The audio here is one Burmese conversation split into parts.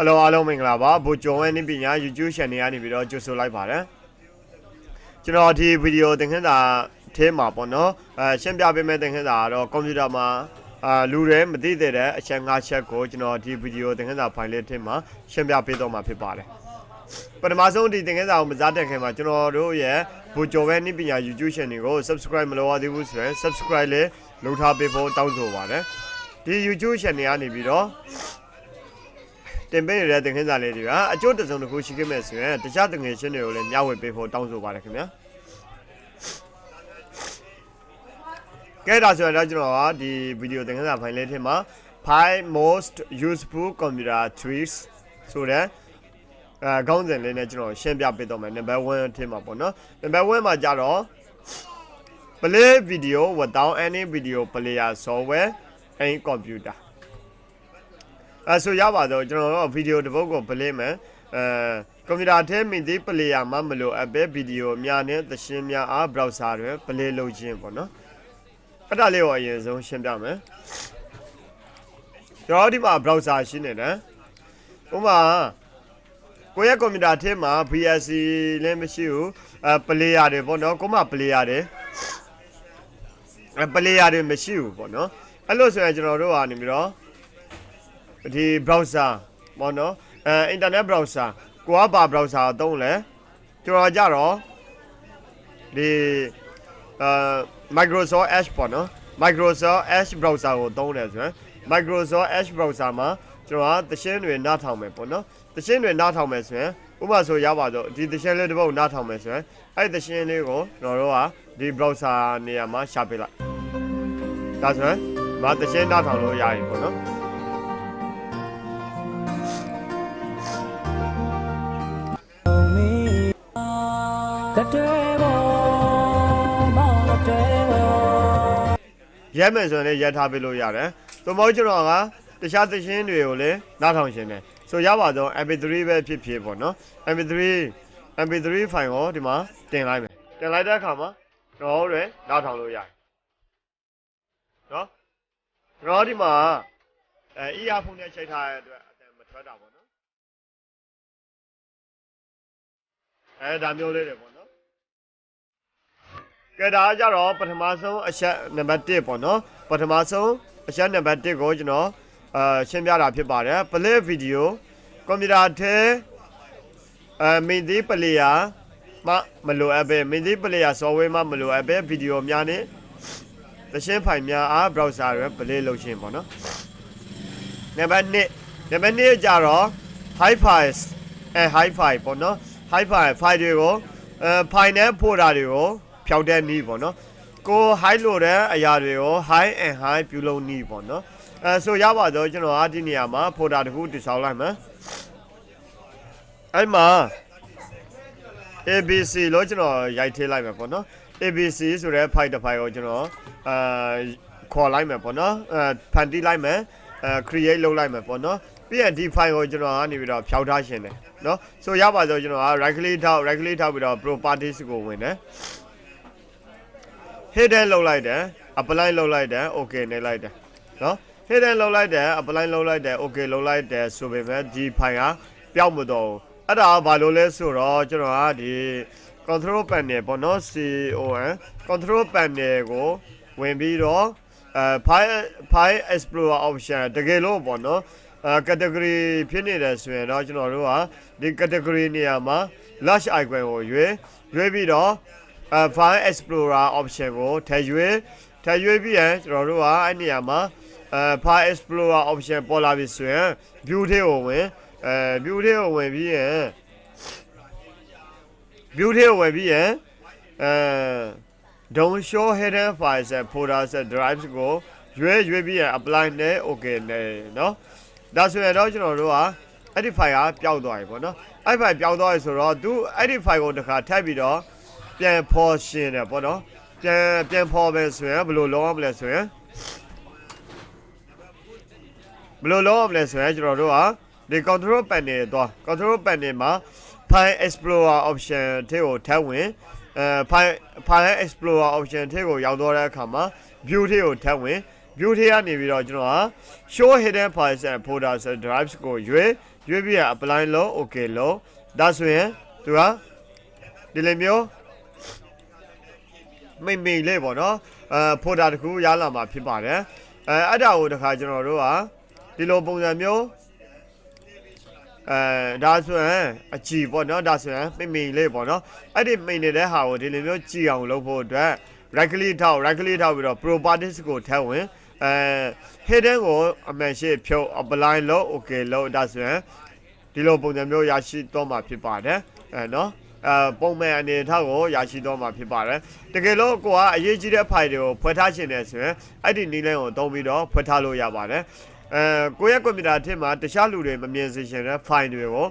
Hello အားလုံးမင်္ဂလာပါဘူကျော်ဝဲနည်းပညာ YouTube channel ကနေပြီးတော့ကြိုဆိုလိုက်ပါတယ်ကျွန်တော်ဒီဗီဒီယိုသင်ခန်းစာထဲမှာပေါ့နော်ရှင်းပြပေးမယ့်သင်ခန်းစာကတော့ကွန်ပျူတာမှာလူတွေမသိတဲ့အချက်၅ချက်ကိုကျွန်တော်ဒီဗီဒီယိုသင်ခန်းစာဖိုင်လေးထဲမှာရှင်းပြပေးတော့မှာဖြစ်ပါတယ်ပထမဆုံးဒီသင်ခန်းစာကိုမစားတဲ့ခင်မှာကျွန်တော်တို့ရဲ့ဘူကျော်ဝဲနည်းပညာ YouTube channel ကို subscribe မလုပ်ရသေးဘူးဆိုရင် subscribe လေးလုပ်ထားပေးဖို့တောင်းဆိုပါတယ်ဒီ YouTube channel ကနေပြီးတော့တင်ပေးနေတဲ့သင်ခန်းစာလေးတွေကအကျိုးတစုံတစ်ခုရှိခဲ့မယ်ဆိုရင်တခြားသင်ငယ်ချင်းတွေကိုလည်းမျှဝေပေးဖို့တောင်းဆိုပါတယ်ခင်ဗျာကဲဒါဆိုရင်တော့ကျွန်တော်ကဒီဗီဒီယိုသင်ခန်းစာဖိုင်လေးထဲမှာ 5 most useful computer tricks ဆိုတဲ့ခေါင်းစဉ်လေးနဲ့ကျွန်တော်ရှင်းပြပေးတော့မယ် number 1ထဲမှာပေါ့နော် number 1မှာကြတော့ play video without any video player software in computerဆိုရပါတော့ကျွန်တော်တို့ဗီဒီယိုတစ်ပုဒ်ကို play မယ်ကွန်ပျူတာထဲမြင်သည့် player မှာမလိုအပ်ပဲဗီဒီယိုများနဲ့သရှင်းများအား browser တွေ play လုပ်ခြင်းပေါ့နော်အဲ့ဒါလေးကိုအရင်ဆုံးရှင်းပြမယ်ကျွန်တော်ဒီမှာ browser ရှိနေတယ်ဥပမာကိုယ့်ရဲ့ကွန်ပျူတာထဲမှာ VLC လည်းမရှိဘူးplayer တွေပေါ့နော်ကိုမှ player တွေplayer တွေမရှိဘူးပေါ့နော်အဲ့လို့ဆိုရင်ကျွန်တော်တို့ကနေပြီးတော့ဒီ browser ပေါ့နော်internet browser ကိုကပါ browser သုံးလဲကျွန်တော်ကြတော့ဒီMicrosoft Edge ပေါ့နော် Microsoft Edge browser ကိုသုံးတယ်ဆိုရင် Microsoft Edge browser မှာကျွန်တော်ကသရှင်းတွေနားထောင်မယ်ပေါ့နော်သရှင်းတွေနားထောင်မယ်ဆိုရင်ဥပမာဆိုရပါတော့ဒီသရှင်းလေးတစ်ပုဒ်နားထောင်မယ်ဆိုရင်အဲ့သရှင်းလေးကိုကျွန်တော်တို့ကဒီ browser နေရာမှာရှာပေးလိုက်ဒါဆိုရင်မသရှင်းနားထောင်လို့ရပြီပေါ့နော်ရဲမယ်ဆိုရင်လည်းရဲထားပေးလို့ရတယ်။သို့မဟုတ်ကျွန်တော်ကတခြားသရှင်းတွေကိုလည်းနားထောင်ရှင်တယ်။ဆိုရပါတော့ MP3 ပဲဖြစ်ဖြစ်ပေါ့နော်။ MP3 ဖိုင်ကိုဒီမှာတင်လိုက်မယ်။တင်လိုက်တဲ့အခါမှာကျွန်တော်တို့နားထောင်လို့ရတယ်။နော်။ကျွန်တော်ဒီမှာearphone နဲ့ချိန်ထားတဲ့အတွက်အတန်မထွက်တာပေါ့နော်။ဒါမျိုးလေးတွေပေါ့နော်။ကဲဒါကြတော့ပထမဆုံးအချက်နံပါတ်1ပေါ့နော်ပထမဆုံးအချက်နံပါတ်1ကိုကျွန်တော်ရှင်းပြတာဖြစ်ပါတယ် play video ကွန်ပျူတာထဲမင်းဒီ player မလိုအပ်ပဲမင်းဒီ player software မလိုအပ်ပဲဗီဒီယိုများနဲ့သရှင်းဖိုင်များအား browser တွေ play လုပ်ခြင်းပေါ့နော်နံပါတ်2ကြတော့ hi-fi hi-fi ပေါ့နော် hi-fi file တွေကိုfile နဲ့ folder တွေကိုဖြောက်တဲ့နည်းပေါ့နော်ကို high လို့တဲ့အရာတွေကို high and high ပြုလုပ်နည်းပေါ့နော်ဆိုရပါတော့ကျွန်တော်အားဒီနေရာမှာ folder တစ်ခုတည်ဆောက်လိုက်မယ်အဲ့မှာ ABC လို့ကျွန်တော်ရိုက်ထည့်လိုက်မယ်ပေါ့နော် ABC ဆိုတဲ့ file တစ် file ကိုကျွန်တော်ခေါ်လိုက်မယ်ပေါ့နော်ဖန်တီးလိုက်မယ် create လုပ်လိုက်မယ်ပေါ့နော်ပြီးရင်ဒီ file ကိုကျွန်တော်ကနေပြီးတော့ဖြောက်ထားရှင်တယ်နော်ဆိုရပါတော့ကျွန်တော်က right click ထောက်ပြီးတော့ properties ကိုဝင်တယ်hidden လုပ်လိုက်တယ် apply လုပ်လိုက်တယ် okay နေလိုက်တယ်နော် hidden လုပ်လိုက်တယ် apply လုပ်လိုက်တယ် okay လုပ်လိုက်တယ်ဆိုပေမဲ့ဒီ file ကပျောက်မတော့ဘူးအဲ့ဒါဘာလို့လဲဆိုတော့ကျွန်တော်ကဒီ control panel ပေါ့နော် control panel ကိုဝင်ပြီးတော့file explorer option တကယ်လို့ပေါ့နော်category ဖြစ်နေတယ်ဆိုရင်တော့ကျွန်တော်တို့ကဒီ category နေရာမှာ large icon ကိုရွေးပြီးတော့file explorer option ကိုထည့်ရွေးပြီးရင်ကျွန်တော်တို့ကအဲ့နေရာမှာfile explorer option ပေါ်လာပြီဆိုရင် view ထဲကိုဝင်ပြီးရင်don't show hidden files and folders and drives ကိုရွေးပြီးရင် apply နဲ့ okay နဲ့နော်ဒါဆိုရင်တော့ကျွန်တော်တို့ကအဲ့ဒီ file ကပျောက်သွားပြီပေါ့နော်အဲ့ file ပျောက်သွားပြီဆိုတော့သူအဲ့ဒီ file ကိုတစ်ခါထပ်ပြီးတော့ပြန်ဖော်ရှင်းတယ်ပေါ့နော်ပြန်ဖော်မယ်ဆိုရင်ဘယ်လိုလုပ်ရမလဲဆိုရင်ကျွန်တော်တို့ကဒီ control panel သွား control panel မှာ file explorer option ထဲကိုထပ်ဝင်file explorer option ထဲကိုရောက်တော့တဲ့အခါမှာ view ထဲကိုထပ်ဝင် view ထဲကနေပြီးတော့ကျွန်တော်ဟာ show hidden files and folders and drives ကိုရွေးပြီး apply လုပ် okay လုပ်ဒါဆိုရင်သူကဒီလိုမျိုးမိတ်လေးပေါ့နော်folder တခုရလာမှာဖြစ်ပါတယ်အဲ့ဒါကိုတခါကျွန်တော်တို့ကဒီလိုပုံစံမျိုးဒါဆိုရင်အကြည့်ပေါ့နော်ဒါဆိုရင်မိတ်လေးပေါ့နော်အဲ့ဒီမိတ်နေတဲ့ဟာကိုဒီလိုမျိုးကြည့်အောင်လုပ်ဖို့အတွက် right click ထောက်ပြီးတော့ properties ကိုထည့်ဝင်hidden ကိုအမှန်ရှိဖြုတ် apply လုပ် okay လုပ်ဒါဆိုရင်ဒီလိုပုံစံမျိုးရရှိတော့မှာဖြစ်ပါတယ်နော်ပုံမှန်အနေထားကိုရရှိတော့မှာဖြစ်ပါတယ်တကယ်လို့ကိုကအရေးကြီးတဲ့ file တွေကိုဖွက်ထားခြင်းနဲ့ဆိုရင်အဲ့ဒီနည်းလမ်းကိုသုံးပြီးတော့ဖွက်ထားလို့ရပါတယ်ကိုရဲ့ကွန်ပျူတာထက်မှာတခြားလူတွေမမြင်စေချင်တဲ့ file တွေကို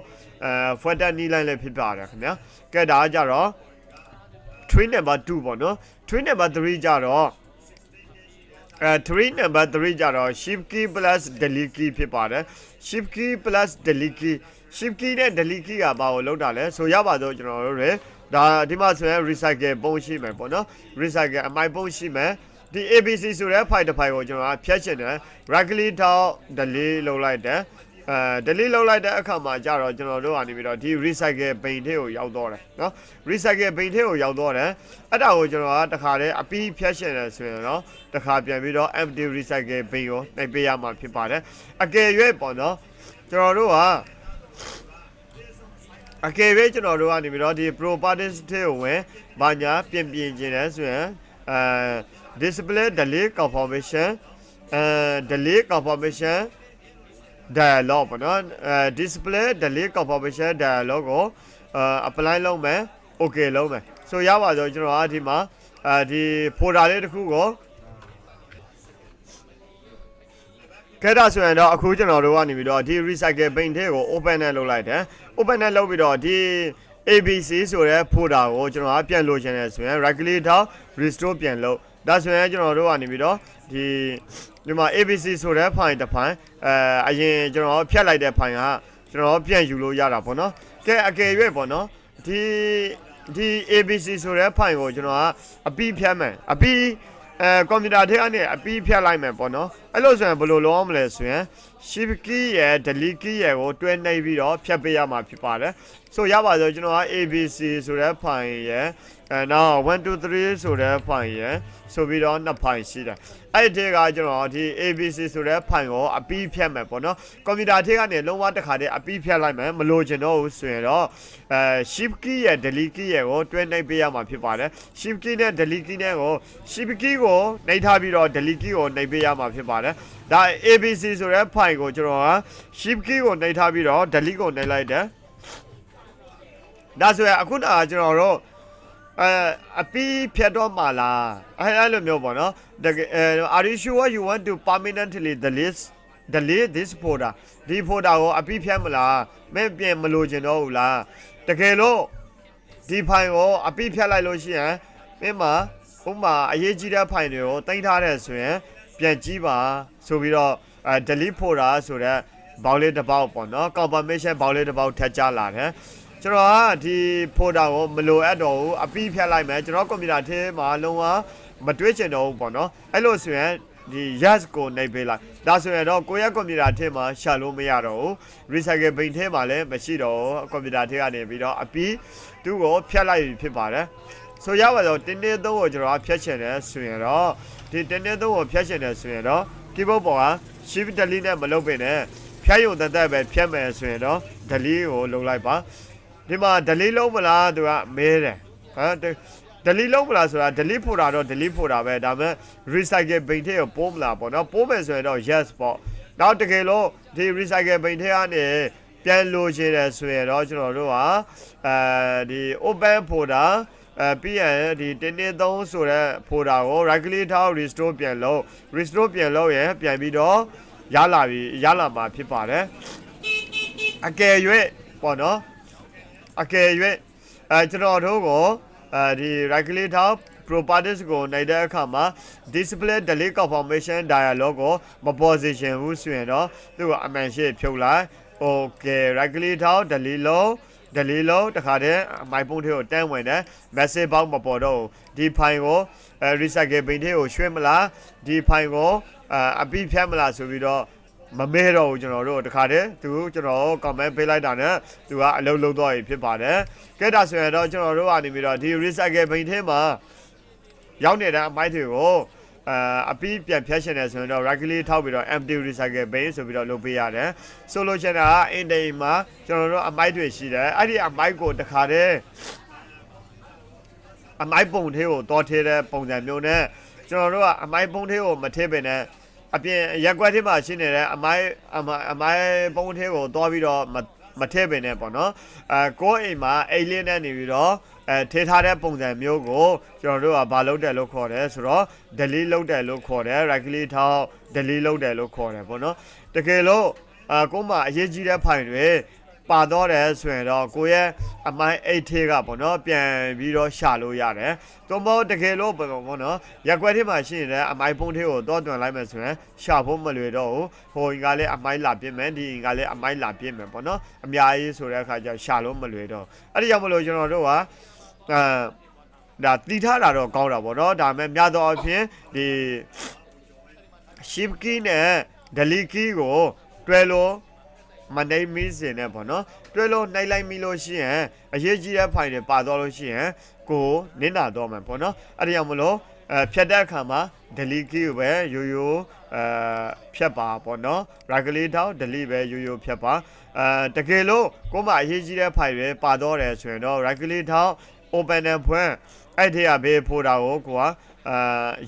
ဖွက်တဲ့နည်းလမ်းလည်းဖြစ်ပါတယ်ခင်ဗျာကဲဒါကြတော့ train number 2ပေါ့နော် train number 3ကြတော့train number 3ကြတော့ shift key plus delete key ဖြစ်ပါတယ် shift key plus delete key shift key နဲ့ delete key ကဘာကိုလောက်တာလဲဆိုရပါတော့ကျွန်တော်တို့တွေဒါဒီမှာဆိုရင် recycle ပုံရှိမယ်ပေါ့နော် recycle အမိုက်ပုံရှိမယ်ဒီ abc ဆိုတဲ့ file တစ် file ကိုကျွန်တော်ကဖြတ်ချင်တယ် right click ထောက် delete လုပ်လိုက်တယ်delete လုပ်လိုက်တဲ့အခါမှာကြတော့ကျွန်တော်တို့ကနေပြီးတော့ဒီ recycle bin ထဲကိုရောက်တော့တယ်နော် recycle bin ထဲကိုရောက်တော့တယ်အဲ့ဒါကိုကျွန်တော်ကတခါတည်းအပြီးဖြတ်ရှင်တယ်ဆိုရင်တော့တခါပြန်ပြီးတော့ empty recycle bin ကိုနှိပ်ပေးရမှာဖြစ်ပါတယ်အကယ်၍ပေါ့နော်ကျွန်တော်တို့ကအကယ်၍ကျွန်တော်တို့ကနေပြီးတော့ဒီ properties ထဲကိုဝင်ဘာညာပြင်ခြင်းလဲဆိုရင်display delete confirmation delete confirmation dialog ပေါ့နော်display delete confirmation dialog ကိုapply လုပ်မယ် okay လုပ်မယ်ဆိုရပါတော့ကျွန်တော်ဒီမှာဒီ folder လေးတစ်ခုကိုခဲ့တာဆိုရင်တော့အခုကျွန်တော်တို့ကနေပြီးတော့ဒီ recycle bin ထဲကို open နဲ့လုပ်လိုက်တယ် open နဲ့လုပ်ပြီးတော့ဒီ abc ဆိုတဲ့ folder ကိုကျွန်တော်ပြန်လိုချင်တယ်ဆိုရင် right click ထောက် restore ပြန်လုပ်ဒါဆိုရင်ကျွန်တော်တို့ကနေပြီးတော့ဒီမှာ abc ဆိုတဲ့ file တစ် file အရင်ကျွန်တော်ဖြတ်လိုက်တဲ့ file ကကျွန်တော်ပြန်ယူလို့ရတာပေါ့နော်ကဲအကယ်၍ပေါ့နော်ဒီ abc ဆိုတဲ့ file ကိုကျွန်တော်ကအပြီးဖြတ်မယ်အပြီးကွန်ပျူတာထဲကနေအပြီးဖြတ်လိုက်မယ်ပေါ့နော်အဲ့လိုဆိုရင်ဘယ်လိုလုပ်အောင်မလဲဆိုရင် shift key ရယ် delete key ရယ်ကိုတွဲနှိပ်ပြီးတော့ဖြတ်ပေးရမှာဖြစ်ပါတယ်ဆိုရပါဆိုကျွန်တော်က abc ဆိုတဲ့ file ရယ်နောက်1 2 3ဆိုတဲ့ file ရယ်ဆိုပြီးတော့နှစ် file ရှိတယ်အဲ့ဒီကကျွန်တော်ဒီ abc ဆိုတဲ့ file ကိုအပြီးဖြတ်မယ်ပေါ့နော်ကွန်ပျူတာထဲကနေလုံးဝတစ်ခါတည်းအပြီးဖြတ်လိုက်မယ်မလိုချင်တော့ဘူးဆိုရင်တော့shift key ရယ် delete key ရယ်ကိုတွဲနှိပ်ပေးရမှာဖြစ်ပါတယ် shift key နဲ့ delete key နဲ့ကို shift key ကိုနှိပ်ထားပြီးတော့ delete key ကိုနှိပ်ပေးရမှာဖြစ်ပါတယ်ဒါ abc ဆိုတဲ့ file ကိုကျွန်တော်က shift key ကိုနှိပ်ထားပြီးတော့ delete ကိုနှိပ်လိုက်တယ်ဒါဆိုရင်အခုကျွန်တော်တို့အပီးဖြတ်တော့မှာလားအဲ့လိုမျိုးပေါ့နော် are you sure you want to permanently delete this folder ဒီ folder ကိုအပီးဖြတ်မလားမင်းပြင်မလို့ကျင်တော့ဘူးလားတကယ်လို့ဒီ file ကိုအပီးဖြတ်လိုက်လို့ရှိရင်မင်းမှာဥပမာအရေးကြီးတဲ့ file တွေကိုတင်ထားတယ်ဆိုရင်ပြန်ကြည့်ပါဆိုပြီးတော့delete folder ဆိုတဲ့ဘောက်လေးတစ်ပေါက်ပေါ့နော် confirmation ဘောက်လေးတစ်ပေါက်ထပ်ကြလာတယ်ကျွန်တော်ကဒီ folder ကိုမလိုအပ်တော့ဘူးအပြီးဖြတ်လိုက်မယ်ကျွန်တော်ကွန်ပျူတာထဲမှာလုံးဝမတွေးချင်တော့ဘူးပေါ့နော်အဲ့လိုဆိုရင်ဒီ yes ကိုနှိပ်ပေးလိုက်ဒါဆိုရင်တော့ကိုယ့်ရဲ့ကွန်ပျူတာထဲမှာရှာလို့မရတော့ဘူး recycle bin ထဲမှာလည်းမရှိတော့ဘူးကွန်ပျူတာထဲကနေပြီးတော့အပြီးသူ့ကိုဖြတ်လိုက်ဖြစ်ပါတယ်ဆိုရပါတော့တင်းတင်းသုံးကိုကျွန်တော်ဖြတ်ချင်တယ်ဆိုရင်တော့ဒီတင်းတင်းသုံးကိုဖြတ်ချင်တယ်ဆိုရင်တော့ keyboard ပေါ်က shift delete နဲ့မလုပ်ပေနဲ့ဖြတ်ရုံတသက်ပဲဖြတ်မယ်ဆိုရင်တော့ delete ကိုလုပ်လိုက်ပါဒီမှာ delete လုပ်မလားသူကမဲတယ်delete လုပ်မလားဆိုတာ delete folder တော့ delete folder ပဲဒါပေမဲ့ recycle bin ထဲကိုပို့မလားပေါ့နော်ပို့မယ်ဆိုရင်တော့ yes ပေါ့နောက်တကယ်လို့ဒီ recycle bin ထဲကနေပြန်လိုချင်တယ်ဆိုရင်တော့ကျွန်တော်တို့ကဒီ open folder ပြီးရင်ဒီ123ဆိုတဲ့ folder ကို right click ထောက် restore ပြန်လုပ်ရင်ပြန်ပြီးတော့ရလာမှာဖြစ်ပါတယ်အကယ်၍ပေါ့နော်အကယ်၍ကျွန်တော်တို့ကိုဒီ right click ထောက် properties ကိုနှိပ်တဲ့အခါမှာ display delete confirmation dialog ကိုမပေါ်စေချင်ဘူးဆိုရင်တော့သူ့ကိုအမှန်ရှိဖြုတ်လိုက် okay right click ထောက် delete လုပ်တခါတည်းမိုက်ပုံးထဲကိုတန်းဝင်တယ် message box မပေါ်တော့ဒီ file ကိုrecycle bin ထဲကိုရွှေ့မလားဒီ file ကို အပီးဖြတ်မလားဆိုပြီးတော့မမဲတော့ဘူးကျွန်တော်တို့တခါတည်းသူကျွန်တော် comment ပေးလိုက်တာနဲ့သူကအလုပ်လုပ်တော့ဖြစ်ပါတယ်ကဲဒါဆိုရင်တော့ကျွန်တော်တို့ကနေပြီးတော့ဒီ recycle bin ထဲမှာရောက်နေတဲ့အမိုက်တွေကိုအပီးပြန်ဖြတ်ရှင်တယ်ဆိုရင်တော့ regularly ထောက်ပြီးတော့ empty recycle bin ဆိုပြီးတော့လုပ်ပေးရတယ်ဆိုလိုချင်တာကအင်တိမ်မှာကျွန်တော်တို့အမိုက်တွေရှိတယ်အဲ့ဒီအမိုက်ကိုတခါတည်းအမိုက်ပုံသေးကိုတောထဲတဲ့ပုံစံမျိုးနဲ့ကျွန်တော်တို့ကအမိုက်ပုံသေးကိုမထည့်ပင်နဲ့အပြင်ရက်ကွက်ထဲမှာရှိနေတဲ့အမိုက်ပုံသေးကိုတောပြီးတော့မထည့်ပင်နဲ့ပေါ့နော်ကိုယ်အိမ်မှာအိတ်လေးနဲ့နေပြီးတော့ထေးထားတဲ့ပုံစံမျိုးကိုကျွန်တော်တို့ကဘာလုပ်တယ်လို့ခေါ်တယ်ဆိုတော့ delete လုပ်တယ်လို့ခေါ်တယ် regularly ထောက် delete လုပ်တယ်လို့ခေါ်တယ်ပေါ့နော်တကယ်လို့ကိုယ်မှာအရေးကြီးတဲ့ဖိုင်တွေပါတော့တယ်ဆိုရင်တော့ကိုယ့်ရဲ့အမိုင်းအိတ်ထေးကပေါ့နော်ပြန်ပြီးတော့ရှာလို့ရတယ်။သို့မဟုတ်တကယ်လို့ပေါ့နော်ရက်ွက်ထဲမှာရှိနေတဲ့အမိုင်းပုံထေးကိုတော့တွန်လိုက်မယ်ဆိုရင်ရှာဖို့မလွယ်တော့ဘူး။ဟိုအင်ကလည်းအမိုင်းလာပြစ်မယ်ဒီအင်ကလည်းအမိုင်းလာပြစ်မယ်ပေါ့နော်။အများကြီးဆိုတဲ့အခါကျရှာလို့မလွယ်တော့။အဲ့ဒီကြောင့်မလို့ကျွန်တော်တို့ကဒါတီးထားတာတော့ကောင်းတာပေါ့နော်။ဒါပေမဲ့များသောအားဖြင့်ဒီ shift key နဲ့ delete key ကိုတွဲလို့မနေမီးစင်နဲ့ပေါ့နော်တွဲလို့နှိုက်လိုက်မိလို့ရှိရင်အရေးကြီးတဲ့ဖိုင်တွေပါသွားလို့ရှိရင်ကိုနင်းနာတော့မှာပေါ့နော်အဲ့ဒါကြောင့်မလို့ဖြတ်တဲ့အခါမှာ delete key ကိုပဲရိုးရိုးဖြတ်ပါပေါ့နော် regularly တောက် delete ပဲရိုးရိုးဖြတ်ပါတကယ်လို့ကိုမှအရေးကြီးတဲ့ဖိုင်တွေပါတော့တယ်ဆိုရင်တော့ regularly တောက် open နဲ့ဖွင့်အဲ့ဒီကဘေးဖိုတာကိုကိုက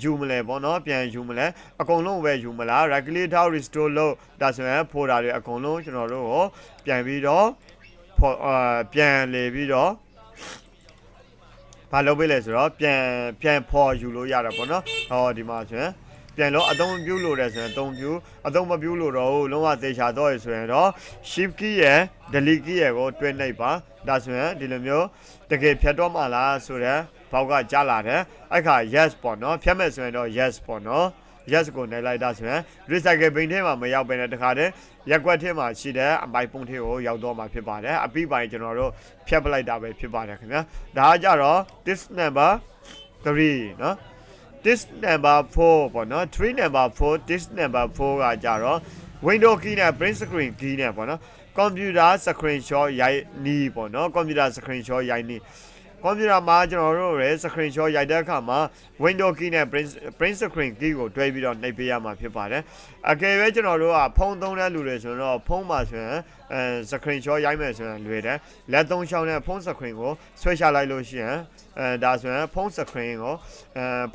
ယူမလဲပေါ့နော်ပြန်ယူမလဲအကုန်လုံးပဲယူမလား regulator restore လို့ဒါဆိုရင်ဖိုတာတွေအကုန်လုံးကျွန်တော်တို့ကိုပြန်ပြီးတော့ပြန်လေပြီးတော့ဘာလုပ်ပေးလဲဆိုတော့ပြန်ဖော်ယူလို့ရတာပေါ့နော်ဟောဒီမှာဆိုရင်ပြန်လို့အသုံးပြုလို့တယ်ဆိုရင်အသုံးပြုအသုံးမပြုလို့တော့လုံးဝသေချာတော့ရဆိုရင်တော့ shift key ရယ် delete key ရယ်ကိုတွဲလိုက်ပါဒါဆိုရင်ဒီလိုမျိုးတကယ်ဖြတ်တော့မှလားဆိုတော့ဘောက်ကကြားလာတယ်အဲ့ခါ yes ပေါ့နော်ဖြတ်မဲ့ဆိုရင်တော့ yes ပေါ့နော် yes ကိုနှိုက်လိုက်တာဆိုရင် recycle bin ထဲမှာမရောက်ဘဲနဲ့တခါတည်းရက်ကွက်ထဲမှာရှိတဲ့အမိုက်ပုံထဲကိုရောက်တော့မှာဖြစ်ပါတယ်အပြီးပိုင်းကျွန်တော်တို့ဖြတ်ပလိုက်တာပဲဖြစ်ပါတယ်ခင်ဗျာဒါကကြတော့ this number 3နော် this number 4ပေါ့နော်3 number 4 this number 4ကကြတော့ window key နဲ့ print screen key နဲ့ပေါ့နော် computer screenshot ရိုက်နီးပေါ့နော် computer screenshot ရိုက်နီးကွန်ပျူတာမှာကျွန်တော်တို့ရဲ့ screen shot ရိုက်တဲ့အခါမှာ window key နဲ့ print screen key ကိုတွဲပြီးတော့နှိပ်ပေးရမှာဖြစ်ပါတယ်အကယ်၍ကျွန်တော်တို့ကဖုန်းသုံးတဲ့လူတွေဆိုတော့ဖုန်းမှာဆိုရင်screen shot ရိုက်မယ်ဆိုရင်လွယ်တယ်လက်သုံးချောင်းနဲ့ဖုန်း screen ကိုဆွဲချလိုက်လို့ရှိရင်ဒါဆိုရင်ဖုန်း screen ကို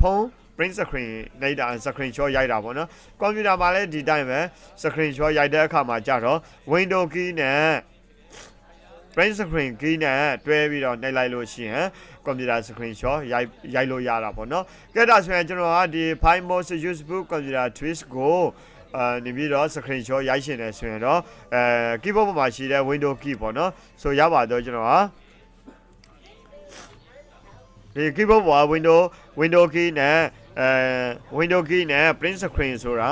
ဖုန်း print screen နေတာ screen shot ရိုက်တာပေါ့နော်ကွန်ပျူတာမှာလည်းဒီတိုင်းပဲ screen shot ရိုက်တဲ့အခါမှာကြတော့ window key နဲ့ print screen key နဲ့တွဲပြီးတော့နှိပ်လိုက်လို့ရှိရင် computer screenshot ရိုက်လို့ရတာပေါ့နော်ကဲဒါဆိုရင်ကျွန်တော်ကဒီ find most useful computer tools ကိုနေပြီးတော့ screenshot ရိုက်ရှင်တယ်ဆိုရင်တော့keyboard ပေါ်မှာရှိတဲ့ window key ပေါ့နော်ဆိုရပါတော့ကျွန်တော်ဟာဒီ keyboard ပေါ်က window key နဲ့window key နဲ့ print screen ဆိုတာ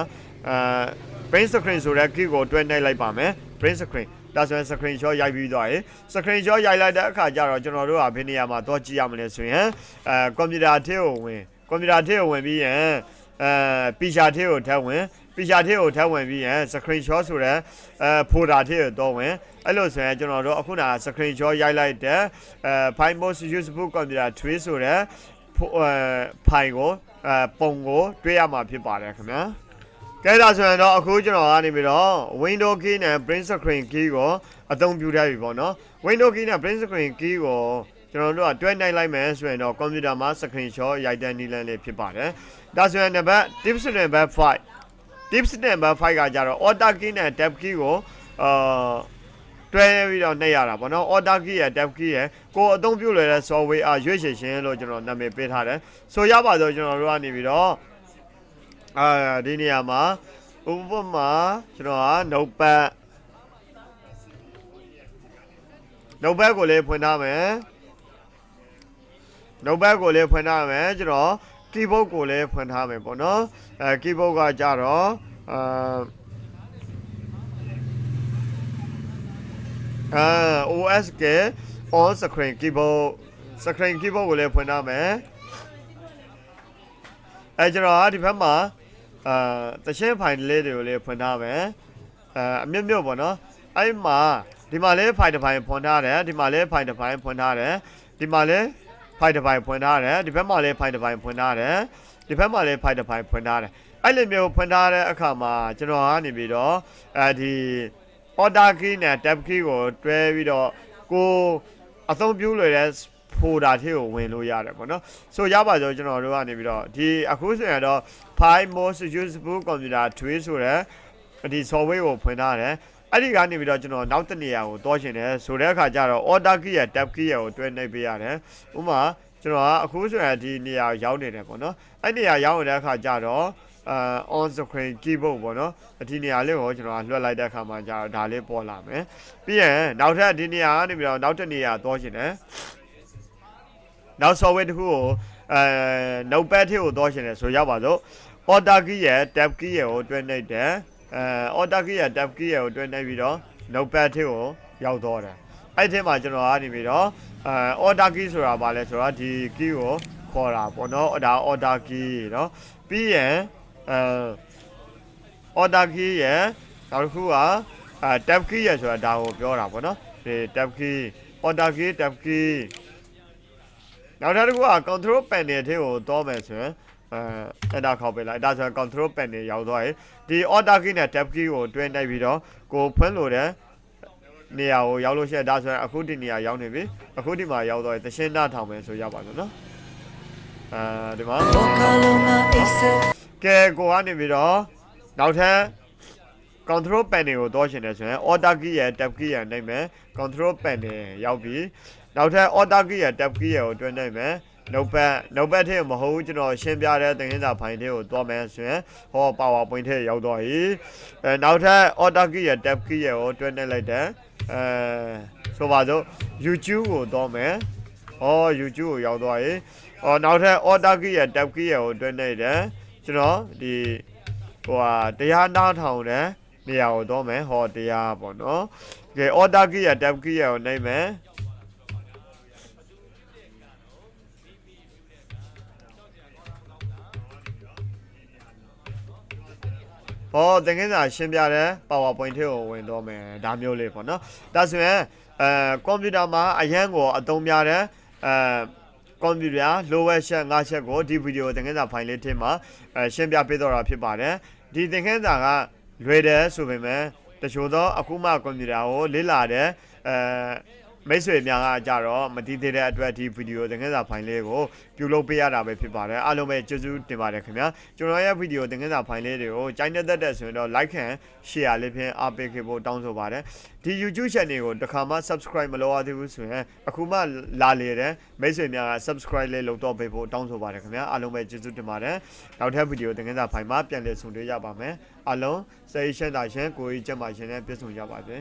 print screen ဆိုတဲ့ key ကိုတွဲနှိပ်လိုက်ပါမယ် print screenဒါဆိုရင် screenshot ရိုက်ပြီးသွားရင် screenshot ရိုက်လိုက်တဲ့အခါကျတော့ကျွန်တော်တို့ကဘယ်နေရာမှာတော့ကြည့်ရမလဲဆိုရင်ကွန်ပျူတာထဲကိုဝင်ပြီးရင်picture ထဲကိုထပ်ဝင် picture ထဲကိုထပ်ဝင်ပြီးရင် screenshot ဆိုတဲ့folder ထဲကိုတော့ဝင်အဲ့လိုဆိုရင်ကျွန်တော်တို့အခုနက screenshot ရိုက်လိုက်တဲ့find most useful computer tree ဆိုတဲ့file ကိုပုံကိုတွေ့ရမှာဖြစ်ပါတယ်ခင်ဗျာကဲဒါဆိုရင်တော့အခုကျွန်တော်ကနေပြီးတော့ window key နဲ့ print screen key ကိုအသုံးပြုထားပြီပေါ့နော် window key နဲ့ print screen key ကိုကျွန်တော်တို့ကတွဲနှိုက်လိုက်မယ်ဆိုရင်တော့ computer မှာ screenshot ရိုက်တဲ့နည်းလမ်းလေးဖြစ်ပါတယ်ဒါဆိုရင်နံပါတ် tips number 5 ကကြတော့ order key နဲ့ tab key ကိုတွဲပြီးတော့နှိပ်ရတာပေါ့နော် order key ရ tab key ရကိုအသုံးပြုလွယ်တဲ့ software ရွေးချယ်ခြင်းလို့ကျွန်တော်နာမည်ပေးထားတယ်ဆိုရပါတော့ကျွန်တော်တို့ကနေပြီးတော့ဒီနေရာမှာဥပမာကျွန်တော်က notepad ကိုလည်းဖွင့်ထားမယ်ကျွန်တော် keyboard ကိုလည်းဖွင့်ထားမယ်ပေါ့နော်keyboard ကကြတော့OS က on screen keyboard ကိုလည်းဖွင့်ထားမယ်ကျွန်တော်ဒီဘက်မှာ တချင်းဖိုင်လေးတွေကိုလေးဖွင့်ထားမယ်အမြင့်မြတ်ပေါ့နော်အဲ့မှာဒီမှာလေးဖိုင်တစ်ဖိုင်ဖွင့်ထားတယ်ဒီမှာလေးဖိုင်တစ်ဖိုင်ဖွင့်ထားတယ်ဒီမှာလေးဖိုင်တစ်ဖိုင်ဖွင့်ထားတယ်ဒီဘက်မှာလေးဖိုင်တစ်ဖိုင်ဖွင့်ထားတယ်ဒီဘက်မှာလေးဖိုင်တစ်ဖိုင်ဖွင့်ထားတယ်အဲ့လိုမျိုးဖွင့်ထားတဲ့အခါမှာကျွန်တော်ကနေပြီးတော့ဒီ order key နဲ့ tab key ကိုတွဲပြီးတော့ကိုအသုံးပြုလို့ရတဲ့ folder ထဲကိုဝင်လို့ရတယ်ပေါ့နော်ဆိုရပါဆိုကျွန်တော်တို့ကနေပြီးတော့ဒီအခုဆိုရင်တော့ file most useful computer tool ဆိုတဲ့ဒီ software ကိုဖွင့်ထားတယ်အဲ့ဒီကနေပြီးတော့ကျွန်တော်နောက်တစ်နေရာကိုတောချင်တယ်ဆိုတဲ့အခါကျတော့ order key ရဲ့ tab key ကိုတွဲနှိပ်ပေးရတယ်ဥပမာကျွန်တော်ကအခုဆိုရင်ဒီနေရာရောက်နေတယ်ပေါ့နော်အဲ့နေရာရောက်နေတဲ့အခါကျတော့ on screen keyboard ပေါ့နော်ဒီနေရာလေးကိုကျွန်တော်လွှတ်လိုက်တဲ့အခါမှာကျတော့ဒါလေးပေါ်လာမယ်ပြီးရင်နောက်ထပ်ဒီနေရာကနေပြီးတော့နောက်တစ်နေရာတောချင်တယ်နောက် software တစ်ခုကိုnotepad ထဲကိုတောချင်တယ်ဆိုရပါစို့ order key ရဲ့ tab key ရဲ့ကိုတွဲနှိပ်တယ်order key ရဲ့ tab key ရဲ့ကိုတွဲနှိပ်ပြီးတော့ notepad ထဲကိုရောက်တော့တယ်အဲ့ဒီထဲမှာကျွန်တော်ကနေပြီးတော့order key ဆိုတာဘာလဲဆိုတော့ဒီ key ကိုခေါ်တာပေါ့နော်ဒါ order key เนาะပြီးရင်order key ရဲ့နောက်တစ်ခုကtab key ရဲ့ဆိုတာဒါကိုပြောတာပေါ့နော်ဒီ tab key order key tab key နောက်တစ်ခုက control panel ထဲကိုတောမယ်ဆိုရင်အဲ့ဒါခေါက်ပေးလိုက်ဒါဆိုရင် control panel ရောက်သွားရင်ဒီ order key နဲ့ tab key ကိုတွဲနှိပ်ပြီးတော့ကိုဖွင့်လို့တဲ့နေရာကိုရောက်လို့ရှိရင်ဒါဆိုရင်အခုဒီနေရာရောက်နေပြီအခုဒီမှာရောက်တော့သရှင်းနာထောင်မယ်ဆိုရပါလို့နော်ဒီမှာကဲကိုကနေပြီးတော့နောက်ထပ် control panel ကိုတောရှင်တယ်ဆိုရင် order key ရဲ့ tab key ရဲ့နှိပ်မယ် control panel ရောက်ပြီနောက်ထပ် order key ရဲ့ tab key ရဲ့ကိုတွဲနှိပ်မယ်notepad ထဲမဟုတ်ဘူးကျွန်တော်ရှင်းပြတဲ့သင်ခန်းစာဖိုင်ထဲကိုတွားမယ်ဆိုရင်ဟော PowerPoint ထဲရောက်တော့ပြီနောက်ထပ် order key ရဲ့ tab key ရဲ့ကိုတွဲနှိပ်လိုက်တယ်ဆိုပါစို့ YouTube ကိုတွားမယ်YouTube ကိုရောက်တော့ပြီနောက်ထပ် order key ရဲ့ tab key ရဲ့ကိုတွဲနှိပ်တယ်ကျွန်တော်ဒီတရားနားထောင်တဲ့နေရာကိုတွားမယ်တရားပေါ့နော်ကဲ order key ရဲ့ tab key ရဲ့ကိုနှိပ်မယ်သင်ခန်းစာရှင်းပြတဲ့ PowerPoint ထဲကိုဝင်တော့မယ်ဒါမျိုးလေးပေါ့နော်ဒါဆိုရင်ကွန်ပျူတာမှာအရန်ကိုအသုံးများတဲ့ကွန်ပျူတာ lower set 5 set ကိုဒီဗီဒီယိုသင်ခန်းစာဖိုင်လေးထဲမှာရှင်းပြပေးတော့တာဖြစ်ပါတယ်ဒီသင်ခန်းစာကလွယ်တယ်ဆိုပေမဲ့တချို့သောအခုမှကွန်ပျူတာကိုလေ့လာတဲ့မိတ်ဆွေများကကြတော့မသိသေးတဲ့အတွက်ဒီဗီဒီယိုသင်ခန်းစာဖိုင်လေးကိုပြုလုပ်ပေးရတာပဲဖြစ်ပါတယ်အားလုံးပဲကျေးဇူးတင်ပါတယ်ခင်ဗျာကျွန်တော်ရဲ့ဗီဒီယိုသင်ခန်းစာဖိုင်လေးတွေကိုကြိုက်တဲ့ဆိုရင်တော့ like and share လေးဖြင့်အားပေးခဲ့ဖို့တောင်းဆိုပါတယ်ဒီ YouTube channel ကိုတစ်ခါမှ subscribe မလုပ်ရသေးဘူးဆိုရင်အခုမှလာလေတဲ့မိတ်ဆွေများက subscribe လေးလုပ်တော့ပေးဖို့တောင်းဆိုပါတယ်ခင်ဗျာအားလုံးပဲကျေးဇူးတင်ပါတယ်နောက်ထပ်ဗီဒီယိုသင်ခန်းစာဖိုင်မှာပြန်လည်ဆုံတွေ့ရပါမယ်အားလုံးစိတ်ရှင်းတာရှင်းကိုယ်ကြီးကျန်းမာရှင်းနဲ့ပြည့်စုံကြပါစေ